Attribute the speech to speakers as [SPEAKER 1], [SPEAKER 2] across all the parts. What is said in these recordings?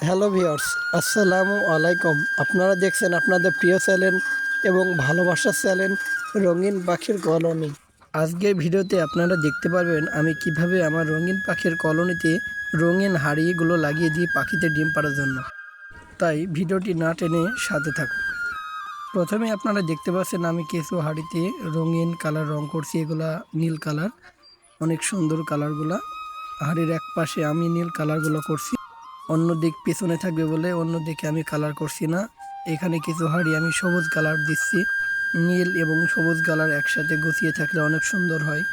[SPEAKER 1] Hello viewers, আসসালামু আলাইকুম। আপনারা দেখছেন আপনাদের প্রিয় চ্যানেল এবং ভালোবাসার চ্যানেল রঙিন পাখির কলোনি। আজকের ভিডিওতে আপনারা দেখতে পারবেন আমি কিভাবে আমার রঙিন পাখির কলোনিতে রঙিন হাড়িগুলো লাগিয়ে দিই পাখিতে ডিম পাড়ার জন্য। তাই ভিডিওটি না টেনে সাথে থাকুন। প্রথমে আপনারা দেখতে পাচ্ছেন আমি কিছু হাড়িতে রঙিন কালার রং করছি। এগুলা নীল কালার, অনেক সুন্দর কালারগুলা। হাড়ির এক পাশে আমি নীল কালারগুলো করছি, অন্য দিক পেছনে থাকবে বলে অন্য দিকে আমি কালার করছি না। এখানে কিছু হাড়ি আমি সবুজ কালার দিচ্ছি। নীল এবং সবুজ কালার একসাথে গুছিয়ে থাকলে অনেক সুন্দর হয়।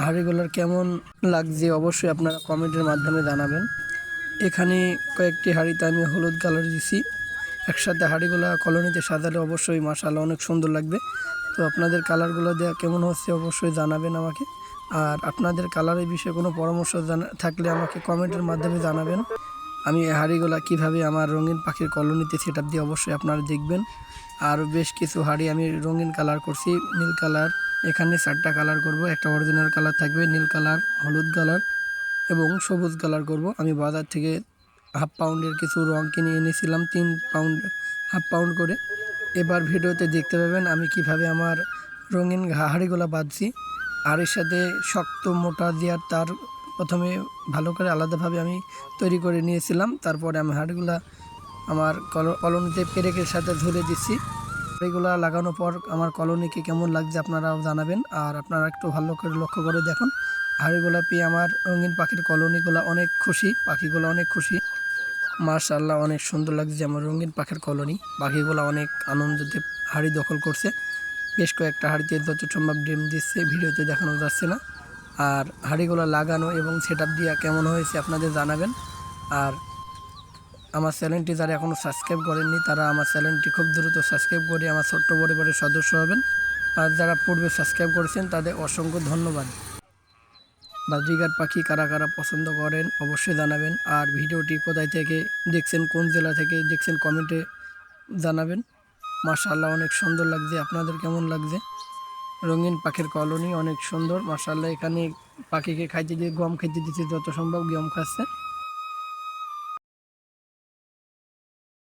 [SPEAKER 1] হাড়িগুলোর কেমন লাগছে অবশ্যই আপনারা কমেন্টের মাধ্যমে জানাবেন। এখানে কয়েকটি হাড়িতে আমি হলুদ কালার দিছি। একসাথে হাড়িগুলো কলোনিতে সাজালে অবশ্যই মাশাআল্লাহ অনেক সুন্দর লাগবে। তো আপনাদের কালারগুলো দেওয়া কেমন হচ্ছে অবশ্যই জানাবেন আমাকে। আর আপনাদের কালারের বিষয়ে কোনো পরামর্শ থাকলে আমাকে কমেন্টের মাধ্যমে জানাবেন। আমি এই হাঁড়িগুলা কীভাবে আমার রঙিন পাখির কলোনিতে সেটআপ দিয়ে অবশ্যই আপনারা দেখবেন। আর বেশ কিছু হাঁড়ি আমি রঙিন কালার করছি, নীল কালার। এখানে 4টা কালার করব। একটা অরিজিনাল কালার থাকবে, নীল কালার, হলুদ কালার এবং সবুজ কালার করব। আমি বাজার থেকে হাফ পাউন্ডের কিছু রং কিনে এনেছিলাম, 3 পাউন্ড, হাফ পাউন্ড করে। এবার ভিডিওতে দেখতে পাবেন আমি কিভাবে আমার রঙিন হাঁড়িগুলা বাঁধছি। আর এর সাথে শক্ত মোটা দেওয়ার তার প্রথমে ভালো করে আলাদাভাবে আমি তৈরি করে নিয়েছিলাম। তারপরে আমি হাঁড়িগুলা আমার কলোনিতে পেরেকের সাথে ঝুলে দিচ্ছি। এগুলা লাগানোর পর আমার কলোনিকে কেমন লাগছে আপনারাও জানাবেন। আর আপনারা একটু ভালো করে লক্ষ্য করে দেখুন, হাঁড়িগুলা পেয়ে আমার রঙিন পাখির কলোনিগুলা অনেক খুশি, পাখিগুলো অনেক খুশি। মাশাআল্লাহ অনেক সুন্দর লাগছে আমার রঙিন পাখির কলোনি। পাখিগুলো অনেক আনন্দতে হাঁড়ি দখল করছে। বেশ কয়েকটা হাঁড়িতে যত সম্ভব ডিম দিচ্ছে, ভিডিওতে দেখানো যাচ্ছে না। আর হাঁড়িগুলো লাগানো এবং সেটআপ দিয়া কেমন হয়েছে আপনাদের জানাবেন। আর আমার চ্যানেলটি যারা এখনও সাবস্ক্রাইব করেননি তারা আমার চ্যানেলটি খুব দ্রুত সাবস্ক্রাইব করে আমার ছোট্ট পরিবারের সদস্য হবেন। আর যারা পূর্বে সাবস্ক্রাইব করেছেন তাদের অসংখ্য ধন্যবাদ। বাজরিগার পাখি কারা কারা পছন্দ করেন অবশ্যই জানাবেন। আর ভিডিওটি কোথায় থেকে দেখছেন, কোন জেলা থেকে দেখছেন কমেন্টে জানাবেন। মাশাআল্লাহ অনেক সুন্দর লাগছে, আপনাদের কেমন লাগছে? রঙিন পাখির কলোনি অনেক সুন্দর মাশাআল্লাহ। এখানে পাখিকে খাইতে দিয়ে গম খেতে দিচ্ছে, যত সম্ভব গম খাচ্ছে।